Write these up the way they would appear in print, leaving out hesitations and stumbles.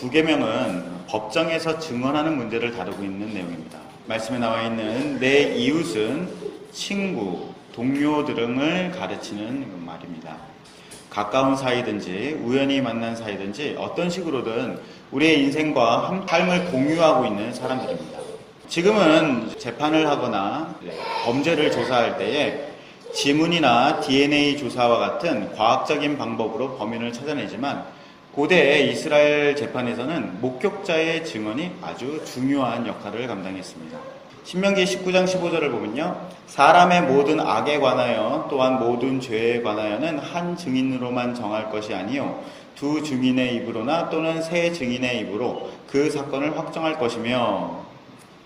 구계명은 법정에서 증언하는 문제를 다루고 있는 내용입니다. 말씀에 나와 있는 내 이웃은 친구, 동료 등을 가르치는 말입니다. 가까운 사이든지 우연히 만난 사이든지 어떤 식으로든 우리의 인생과 삶을 공유하고 있는 사람들입니다. 지금은 재판을 하거나 범죄를 조사할 때에 지문이나 DNA 조사와 같은 과학적인 방법으로 범인을 찾아내지만 고대 이스라엘 재판에서는 목격자의 증언이 아주 중요한 역할을 감당했습니다. 신명기 19장 15절을 보면요, 사람의 모든 악에 관하여 또한 모든 죄에 관하여는 한 증인으로만 정할 것이 아니요 두 증인의 입으로나 또는 세 증인의 입으로 그 사건을 확정할 것이며,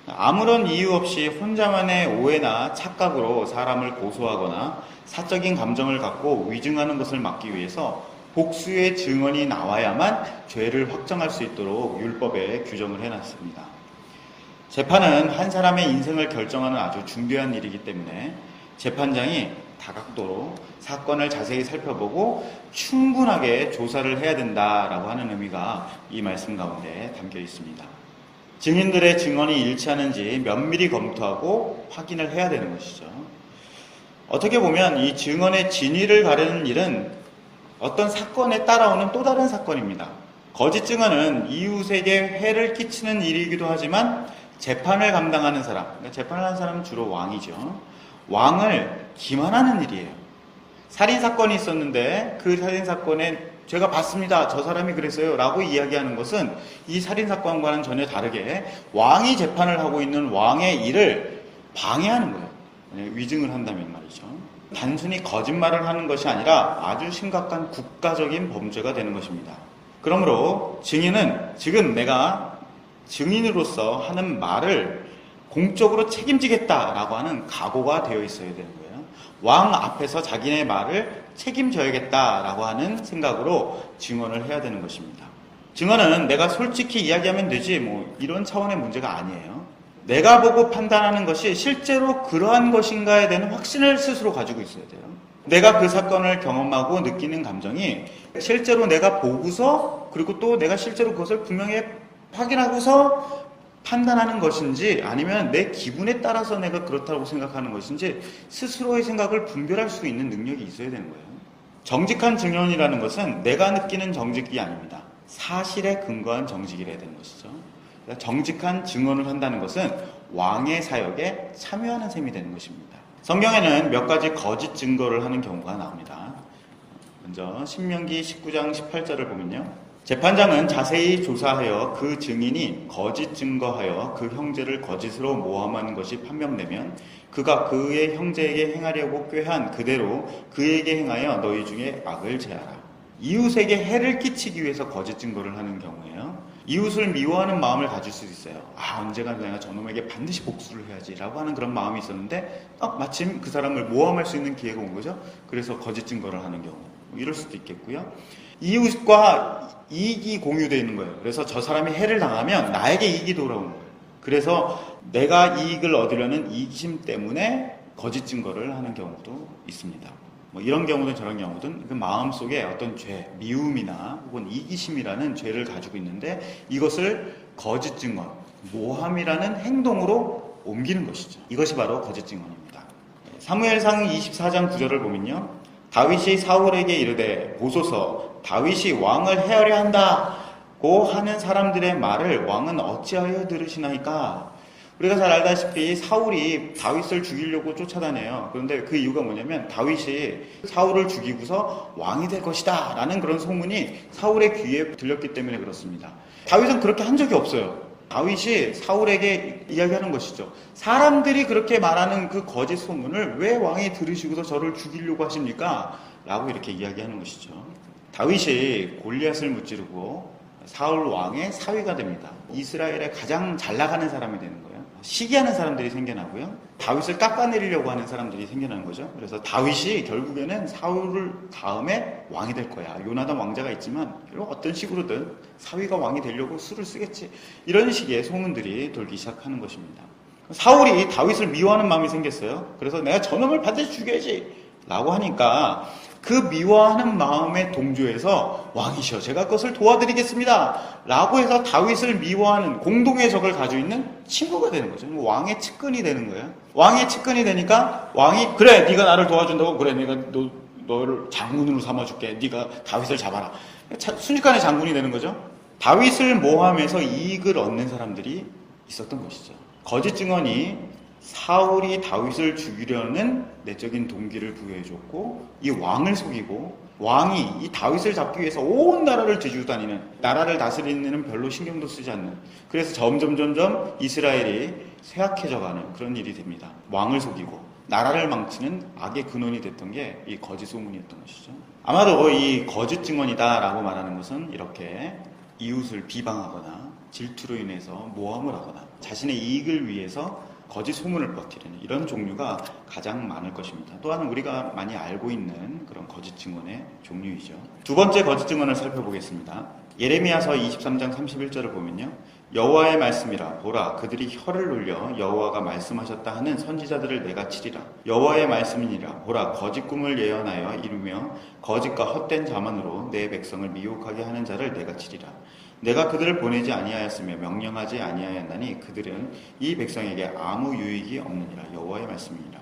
아무런 이유 없이 혼자만의 오해나 착각으로 사람을 고소하거나 사적인 감정을 갖고 위증하는 것을 막기 위해서 복수의 증언이 나와야만 죄를 확정할 수 있도록 율법에 규정을 해놨습니다. 재판은 한 사람의 인생을 결정하는 아주 중대한 일이기 때문에 재판장이 다각도로 사건을 자세히 살펴보고 충분하게 조사를 해야 된다라고 하는 의미가 이 말씀 가운데 담겨 있습니다. 증인들의 증언이 일치하는지 면밀히 검토하고 확인을 해야 되는 것이죠. 어떻게 보면 이 증언의 진위를 가르는 일은 어떤 사건에 따라오는 또 다른 사건입니다. 거짓 증언은 이웃에게 해를 끼치는 일이기도 하지만 재판을 감당하는 사람, 그러니까 재판을 하는 사람은 주로 왕이죠. 왕을 기만하는 일이에요. 살인사건이 있었는데 그 살인사건에 제가 봤습니다, 저 사람이 그랬어요 라고 이야기하는 것은 이 살인사건과는 전혀 다르게 왕이 재판을 하고 있는 왕의 일을 방해하는 거예요. 위증을 한다면 말이죠. 단순히 거짓말을 하는 것이 아니라 아주 심각한 국가적인 범죄가 되는 것입니다. 그러므로 증인은 지금 내가 증인으로서 하는 말을 공적으로 책임지겠다라고 하는 각오가 되어 있어야 되는 거예요. 왕 앞에서 자기네 말을 책임져야겠다라고 하는 생각으로 증언을 해야 되는 것입니다. 증언은 내가 솔직히 이야기하면 되지 뭐 이런 차원의 문제가 아니에요. 내가 보고 판단하는 것이 실제로 그러한 것인가에 대한 확신을 스스로 가지고 있어야 돼요. 내가 그 사건을 경험하고 느끼는 감정이 실제로 내가 보고서, 그리고 또 내가 실제로 그것을 분명히 확인하고서 판단하는 것인지, 아니면 내 기분에 따라서 내가 그렇다고 생각하는 것인지 스스로의 생각을 분별할 수 있는 능력이 있어야 되는 거예요. 정직한 증언이라는 것은 내가 느끼는 정직이 아닙니다. 사실에 근거한 정직이라야 되는 것이죠. 정직한 증언을 한다는 것은 왕의 사역에 참여하는 셈이 되는 것입니다. 성경에는 몇 가지 거짓 증거를 하는 경우가 나옵니다. 먼저 신명기 19장 18절을 보면요, 재판장은 자세히 조사하여 그 증인이 거짓 증거하여 그 형제를 거짓으로 모함한 것이 판명되면 그가 그의 형제에게 행하려고 꾀한 그대로 그에게 행하여 너희 중에 악을 제하라. 이웃에게 해를 끼치기 위해서 거짓 증거를 하는 경우에요, 이웃을 미워하는 마음을 가질 수 있어요. 언젠가 내가 저놈에게 반드시 복수를 해야지 라고 하는 그런 마음이 있었는데 마침 그 사람을 모함할 수 있는 기회가 온 거죠. 그래서 거짓 증거를 하는 경우, 이럴 수도 있겠고요. 이웃과 이익이 공유되어 있는 거예요. 그래서 저 사람이 해를 당하면 나에게 이익이 돌아오는 거예요. 그래서 내가 이익을 얻으려는 이기심 때문에 거짓 증거를 하는 경우도 있습니다. 이런 경우든 저런 경우든 그 마음속에 어떤 죄, 미움이나 혹은 이기심이라는 죄를 가지고 있는데 이것을 거짓 증언, 모함이라는 행동으로 옮기는 것이죠. 이것이 바로 거짓 증언입니다. 사무엘상 24장 9절을 보면요, 다윗이 사울에게 이르되 보소서 다윗이 왕을 해하려 한다고 하는 사람들의 말을 왕은 어찌하여 들으시나이까. 우리가 잘 알다시피 사울이 다윗을 죽이려고 쫓아다녀요. 그런데 그 이유가 뭐냐면 다윗이 사울을 죽이고서 왕이 될 것이다 라는 그런 소문이 사울의 귀에 들렸기 때문에 그렇습니다. 다윗은 그렇게 한 적이 없어요. 다윗이 사울에게 이야기하는 것이죠. 사람들이 그렇게 말하는 그 거짓 소문을 왜 왕이 들으시고서 저를 죽이려고 하십니까? 라고 이렇게 이야기하는 것이죠. 다윗이 골리앗을 무찌르고 사울 왕의 사위가 됩니다. 이스라엘의 가장 잘 나가는 사람이 되는 거예요. 시기하는 사람들이 생겨나고요, 다윗을 깎아내리려고 하는 사람들이 생겨나는 거죠. 그래서 다윗이 결국에는 사울을 다음에 왕이 될 거야. 요나단 왕자가 있지만 결국 어떤 식으로든 사위가 왕이 되려고 수를 쓰겠지, 이런 식의 소문들이 돌기 시작하는 것입니다. 사울이 다윗을 미워하는 마음이 생겼어요. 그래서 내가 저놈을 반드시 죽여야지 라고 하니까 그 미워하는 마음에 동조해서 왕이시여 제가 그것을 도와드리겠습니다 라고 해서 다윗을 미워하는 공동의 적을 가지고 있는 친구가 되는 거죠. 왕의 측근이 되는 거예요. 왕의 측근이 되니까 왕이 그래 네가 나를 도와준다고 그래 내가 너를 장군으로 삼아줄게 네가 다윗을 잡아라. 순식간에 장군이 되는 거죠. 다윗을 모함해서 이익을 얻는 사람들이 있었던 것이죠. 거짓 증언이 사울이 다윗을 죽이려는 내적인 동기를 부여해줬고 이 왕을 속이고 왕이 이 다윗을 잡기 위해서 온 나라를 뒤지고 다니는, 나라를 다스리는 일은 별로 신경도 쓰지 않는, 그래서 점점 이스라엘이 쇠약해져가는 그런 일이 됩니다. 왕을 속이고 나라를 망치는 악의 근원이 됐던 게 이 거짓 소문이었던 것이죠. 아마도 이 거짓 증언이다라고 말하는 것은 이렇게 이웃을 비방하거나 질투로 인해서 모함을 하거나 자신의 이익을 위해서 거짓 소문을 퍼뜨리는 이런 종류가 가장 많을 것입니다. 또한 우리가 많이 알고 있는 그런 거짓 증언의 종류이죠. 두 번째 거짓 증언을 살펴보겠습니다. 예레미야서 23장 31절을 보면요. 여호와의 말씀이라 보라 그들이 혀를 놀려 여호와가 말씀하셨다 하는 선지자들을 내가 치리라. 여호와의 말씀이니라 보라 거짓 꿈을 예언하여 이루며 거짓과 헛된 자만으로 내 백성을 미혹하게 하는 자를 내가 치리라. 내가 그들을 보내지 아니하였으며 명령하지 아니하였나니 그들은 이 백성에게 아무 유익이 없느니라. 여호와의 말씀이니라.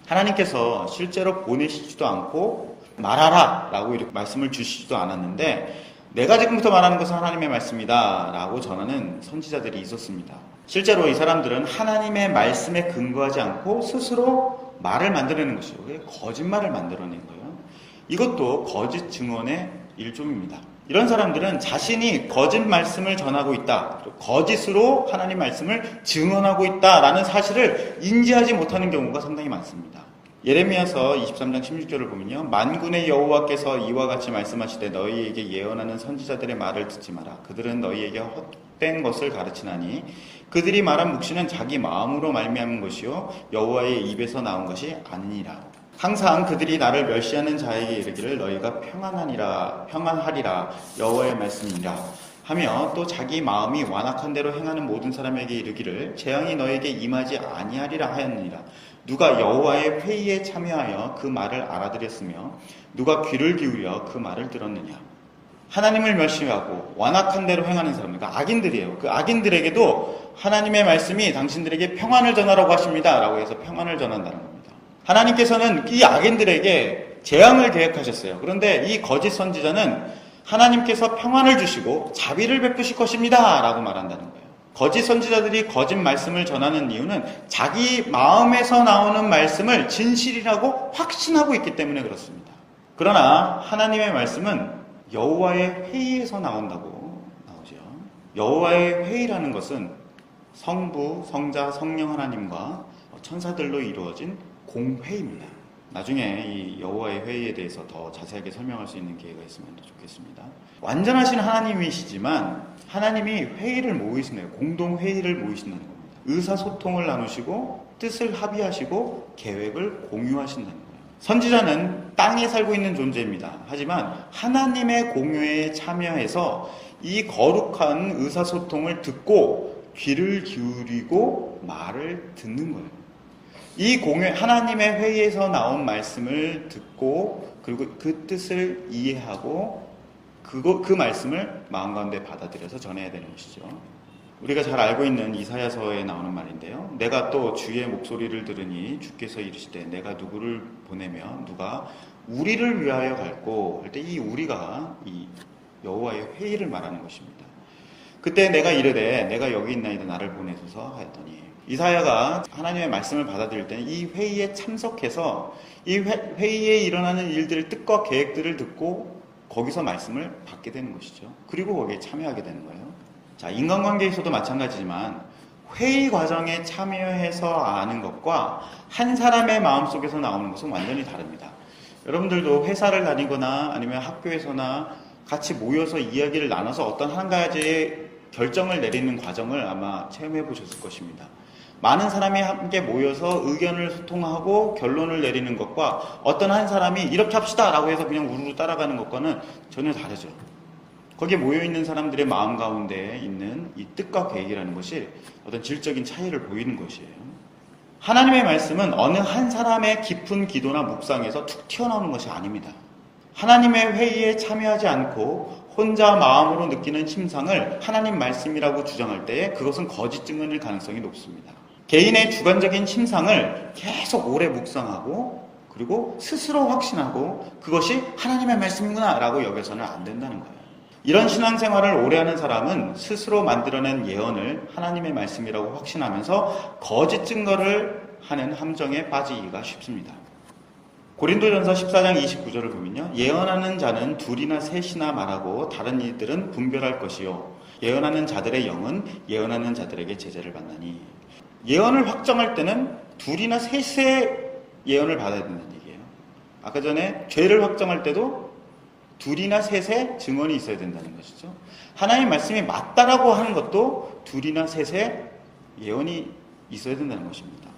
하나님께서 실제로 보내시지도 않고 말하라 라고 이렇게 말씀을 주시지도 않았는데 내가 지금부터 말하는 것은 하나님의 말씀이다 라고 전하는 선지자들이 있었습니다. 실제로 이 사람들은 하나님의 말씀에 근거하지 않고 스스로 말을 만들어내는 것이죠. 거짓말을 만들어낸 거예요. 이것도 거짓 증언의 일종입니다. 이런 사람들은 자신이 거짓 말씀을 전하고 있다, 거짓으로 하나님 말씀을 증언하고 있다라는 사실을 인지하지 못하는 경우가 상당히 많습니다. 예레미야서 23장 16절을 보면요. 만군의 여호와께서 이와 같이 말씀하시되 너희에게 예언하는 선지자들의 말을 듣지 마라. 그들은 너희에게 헛된 것을 가르치나니 그들이 말한 묵시는 자기 마음으로 말미암은 것이요 여호와의 입에서 나온 것이 아니니라. 항상 그들이 나를 멸시하는 자에게 이르기를 너희가 평안하리라 여호와의 말씀이니라 하며 또 자기 마음이 완악한 대로 행하는 모든 사람에게 이르기를 재앙이 너에게 임하지 아니하리라 하였느니라. 누가 여호와의 회의에 참여하여 그 말을 알아들었으며 누가 귀를 기울여 그 말을 들었느냐. 하나님을 멸시하고 완악한 대로 행하는 사람들, 그러니까 악인들이에요. 그 악인들에게도 하나님의 말씀이 당신들에게 평안을 전하라고 하십니다 라고 해서 평안을 전한다는 겁니다. 하나님께서는 이 악인들에게 재앙을 계획하셨어요. 그런데 이 거짓 선지자는 하나님께서 평안을 주시고 자비를 베푸실 것입니다 라고 말한다는 거예요. 거짓 선지자들이 거짓 말씀을 전하는 이유는 자기 마음에서 나오는 말씀을 진실이라고 확신하고 있기 때문에 그렇습니다. 그러나 하나님의 말씀은 여호와의 회의에서 나온다고 나오죠. 여호와의 회의라는 것은 성부, 성자, 성령 하나님과 천사들로 이루어진 공회입니다. 나중에 이 여호와의 회의에 대해서 더 자세하게 설명할 수 있는 기회가 있으면 더 좋겠습니다. 완전하신 하나님이시지만 하나님이 회의를 모이시는 거예요. 공동회의를 모이신다는 겁니다. 의사소통을 나누시고 뜻을 합의하시고 계획을 공유하신다는 거예요. 선지자는 땅에 살고 있는 존재입니다. 하지만 하나님의 공유에 참여해서 이 거룩한 의사소통을 듣고 귀를 기울이고 말을 듣는 거예요. 이 공회, 하나님의 회의에서 나온 말씀을 듣고 그리고 그 뜻을 이해하고 그 말씀을 마음 가운데 받아들여서 전해야 되는 것이죠. 우리가 잘 알고 있는 이사야서에 나오는 말인데요. 내가 또 주의 목소리를 들으니 주께서 이르시되 내가 누구를 보내며 누가 우리를 위하여 갈고 할 때 이 우리가 이 여호와의 회의를 말하는 것입니다. 그때 내가 이르되 내가 여기 있나이다 나를 보내소서 하였더니 이사야가 하나님의 말씀을 받아들일 때는 이 회의에 참석해서 이 회의에 일어나는 일들의 뜻과 계획들을 듣고 거기서 말씀을 받게 되는 것이죠. 그리고 거기에 참여하게 되는 거예요. 자, 인간관계에서도 마찬가지지만 회의 과정에 참여해서 아는 것과 한 사람의 마음속에서 나오는 것은 완전히 다릅니다. 여러분들도 회사를 다니거나 아니면 학교에서나 같이 모여서 이야기를 나눠서 어떤 한 가지의 결정을 내리는 과정을 아마 체험해 보셨을 것입니다. 많은 사람이 함께 모여서 의견을 소통하고 결론을 내리는 것과 어떤 한 사람이 이렇게 합시다 라고 해서 그냥 우르르 따라가는 것과는 전혀 다르죠. 거기에 모여있는 사람들의 마음 가운데 있는 이 뜻과 계획이라는 것이 어떤 질적인 차이를 보이는 것이에요. 하나님의 말씀은 어느 한 사람의 깊은 기도나 묵상에서 툭 튀어나오는 것이 아닙니다. 하나님의 회의에 참여하지 않고 혼자 마음으로 느끼는 침상을 하나님 말씀이라고 주장할 때에 그것은 거짓 증언일 가능성이 높습니다. 개인의 주관적인 침상을 계속 오래 묵상하고 그리고 스스로 확신하고 그것이 하나님의 말씀이구나 라고 여겨서는 안 된다는 거예요. 이런 신앙생활을 오래 하는 사람은 스스로 만들어낸 예언을 하나님의 말씀이라고 확신하면서 거짓 증거를 하는 함정에 빠지기가 쉽습니다. 고린도전서 14장 29절을 보면요. 예언하는 자는 둘이나 셋이나 말하고 다른 이들은 분별할 것이요. 예언하는 자들의 영은 예언하는 자들에게 제재를 받나니. 예언을 확정할 때는 둘이나 셋의 예언을 받아야 된다는 얘기예요. 아까 전에 죄를 확정할 때도 둘이나 셋의 증언이 있어야 된다는 것이죠. 하나님 말씀이 맞다라고 하는 것도 둘이나 셋의 예언이 있어야 된다는 것입니다.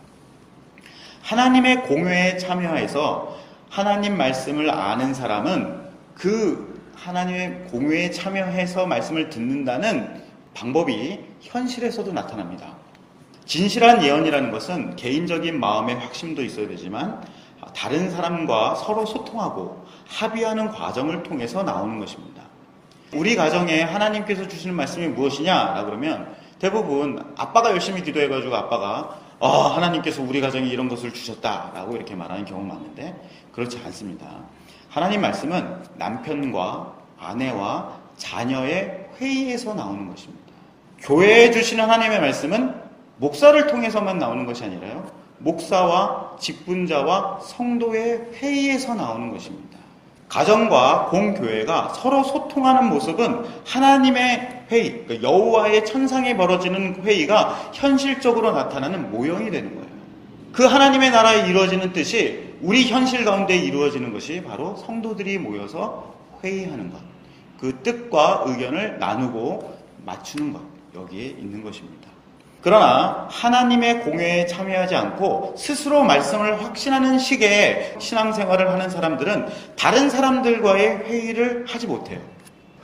하나님의 공회에 참여해서 하나님 말씀을 아는 사람은 그 하나님의 공회에 참여해서 말씀을 듣는다는 방법이 현실에서도 나타납니다. 진실한 예언이라는 것은 개인적인 마음의 확신도 있어야 되지만 다른 사람과 서로 소통하고 합의하는 과정을 통해서 나오는 것입니다. 우리 가정에 하나님께서 주시는 말씀이 무엇이냐? 그러면 대부분 아빠가 열심히 기도해가지고 아빠가 하나님께서 우리 가정에 이런 것을 주셨다라고 이렇게 말하는 경우가 많은데 그렇지 않습니다. 하나님 말씀은 남편과 아내와 자녀의 회의에서 나오는 것입니다. 교회에 주시는 하나님의 말씀은 목사를 통해서만 나오는 것이 아니라요. 목사와 직분자와 성도의 회의에서 나오는 것입니다. 가정과 공교회가 서로 소통하는 모습은 하나님의 회의, 그러니까 여호와의 천상에 벌어지는 회의가 현실적으로 나타나는 모형이 되는 거예요. 그 하나님의 나라에 이루어지는 뜻이 우리 현실 가운데 이루어지는 것이 바로 성도들이 모여서 회의하는 것, 그 뜻과 의견을 나누고 맞추는 것, 여기에 있는 것입니다. 그러나 하나님의 공회에 참여하지 않고 스스로 말씀을 확신하는 식의 신앙생활을 하는 사람들은 다른 사람들과의 회의를 하지 못해요.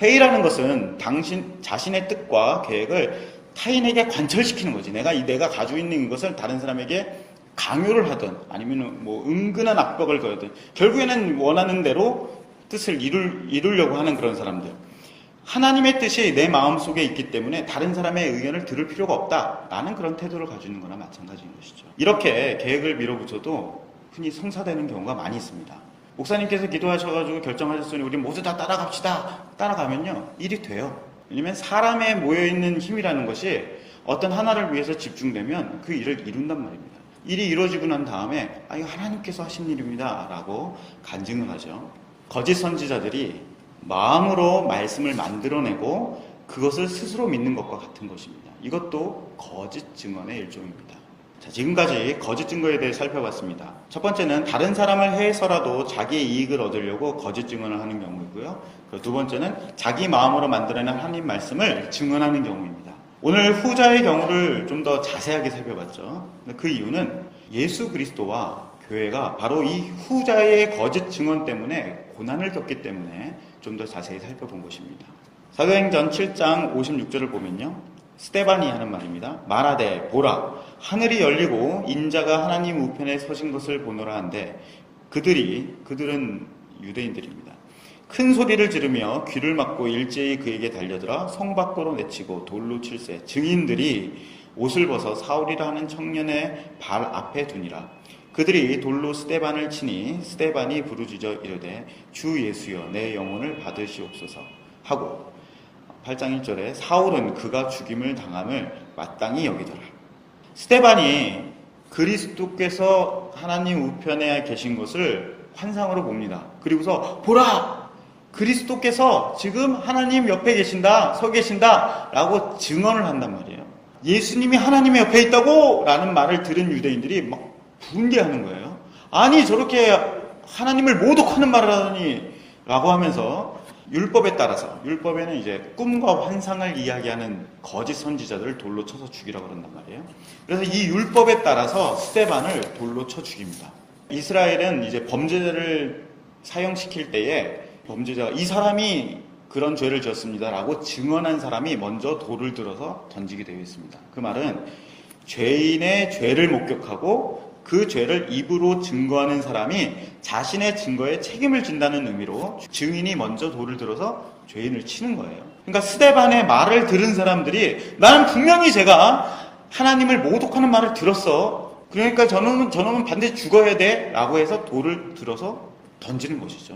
회의라는 것은 자신의 뜻과 계획을 타인에게 관철시키는 거지. 내가 가지고 있는 것을 다른 사람에게 강요를 하든 아니면 은근한 압박을 거든 결국에는 원하는 대로 뜻을 이루려고 하는 그런 사람들. 하나님의 뜻이 내 마음속에 있기 때문에 다른 사람의 의견을 들을 필요가 없다라는 그런 태도를 가지고 있는 거나 마찬가지인 것이죠. 이렇게 계획을 밀어붙여도 흔히 성사되는 경우가 많이 있습니다. 목사님께서 기도하셔가지고 결정하셨으니 우리 모두 다 따라갑시다. 따라가면요 일이 돼요. 왜냐하면 사람에 모여있는 힘이라는 것이 어떤 하나를 위해서 집중되면 그 일을 이룬단 말입니다. 일이 이루어지고 난 다음에 이거 하나님께서 하신 일입니다 라고 간증을 하죠. 거짓 선지자들이 마음으로 말씀을 만들어내고 그것을 스스로 믿는 것과 같은 것입니다. 이것도 거짓 증언의 일종입니다. 자, 지금까지 거짓 증거에 대해 살펴봤습니다. 첫 번째는 다른 사람을 해서라도 자기의 이익을 얻으려고 거짓 증언을 하는 경우이고요. 두 번째는 자기 마음으로 만들어낸 하나님 말씀을 증언하는 경우입니다. 오늘 후자의 경우를 좀 더 자세하게 살펴봤죠. 그 이유는 예수 그리스도와 교회가 바로 이 후자의 거짓 증언 때문에 고난을 겪기 때문에 좀 더 자세히 살펴본 것입니다. 사도행전 7장 56절을 보면요. 스데반이 하는 말입니다. 말하되 보라 하늘이 열리고 인자가 하나님 우편에 서신 것을 보노라 한데 그들은 유대인들입니다. 큰 소리를 지르며 귀를 막고 일제히 그에게 달려들어 성 밖으로 내치고 돌로 칠세 증인들이 옷을 벗어 사울이라 하는 청년의 발 앞에 두니라. 그들이 돌로 스데반을 치니 스데반이 부르짖어 이르되 주 예수여 내 영혼을 받으시옵소서 하고 8장 1절에 사울은 그가 죽임을 당함을 마땅히 여기더라. 스데반이 그리스도께서 하나님 우편에 계신 것을 환상으로 봅니다. 그리고서 보라! 그리스도께서 지금 하나님 옆에 계신다, 서 계신다 라고 증언을 한단 말이에요. 예수님이 하나님의 옆에 있다고 라는 말을 들은 유대인들이 막 분개하는 거예요. 아니 저렇게 하나님을 모독하는 말을 하더니 라고 하면서 율법에 따라서 율법에는 이제 꿈과 환상을 이야기하는 거짓 선지자들을 돌로 쳐서 죽이라고 그런단 말이에요. 그래서 이 율법에 따라서 스데반을 돌로 쳐 죽입니다. 이스라엘은 이제 범죄자를 사형시킬 때에 범죄자가 이 사람이 그런 죄를 지었습니다 라고 증언한 사람이 먼저 돌을 들어서 던지게 되어 있습니다. 그 말은 죄인의 죄를 목격하고 그 죄를 입으로 증거하는 사람이 자신의 증거에 책임을 진다는 의미로 증인이 먼저 돌을 들어서 죄인을 치는 거예요. 그러니까 스데반의 말을 들은 사람들이 나는 분명히 제가 하나님을 모독하는 말을 들었어. 그러니까 저놈은 반드시 죽어야 돼 라고 해서 돌을 들어서 던지는 것이죠.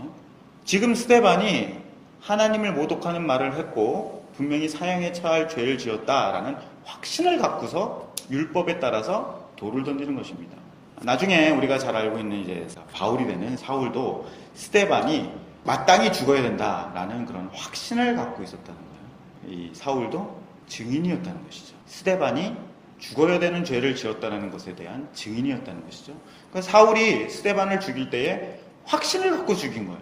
지금 스데반이 하나님을 모독하는 말을 했고 분명히 사형에 처할 죄를 지었다라는 확신을 갖고서 율법에 따라서 돌을 던지는 것입니다. 나중에 우리가 잘 알고 있는 이제 바울이 되는 사울도 스데반이 마땅히 죽어야 된다라는 그런 확신을 갖고 있었다는 거예요. 이 사울도 증인이었다는 것이죠. 스데반이 죽어야 되는 죄를 지었다는 것에 대한 증인이었다는 것이죠. 그러니까 사울이 스데반을 죽일 때에 확신을 갖고 죽인 거예요.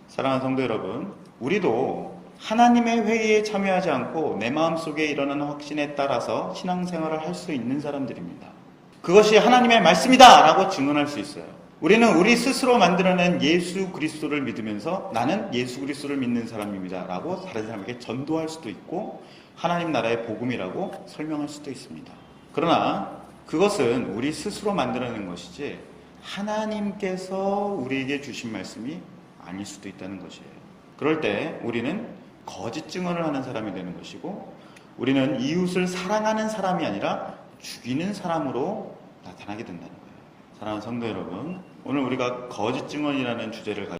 사랑하는 성도 여러분, 우리도 하나님의 회의에 참여하지 않고 내 마음속에 일어나는 확신에 따라서 신앙생활을 할 수 있는 사람들입니다. 그것이 하나님의 말씀이다 라고 증언할 수 있어요. 우리는 우리 스스로 만들어낸 예수 그리스도를 믿으면서 나는 예수 그리스도를 믿는 사람입니다 라고 다른 사람에게 전도할 수도 있고 하나님 나라의 복음이라고 설명할 수도 있습니다. 그러나 그것은 우리 스스로 만들어낸 것이지 하나님께서 우리에게 주신 말씀이 아닐 수도 있다는 것이에요. 그럴 때 우리는 거짓 증언을 하는 사람이 되는 것이고 우리는 이웃을 사랑하는 사람이 아니라 죽이는 사람으로 나타나게 된다는 거예요. 사랑하는 성도 여러분, 오늘 우리가 거짓 증언이라는 주제를 가지고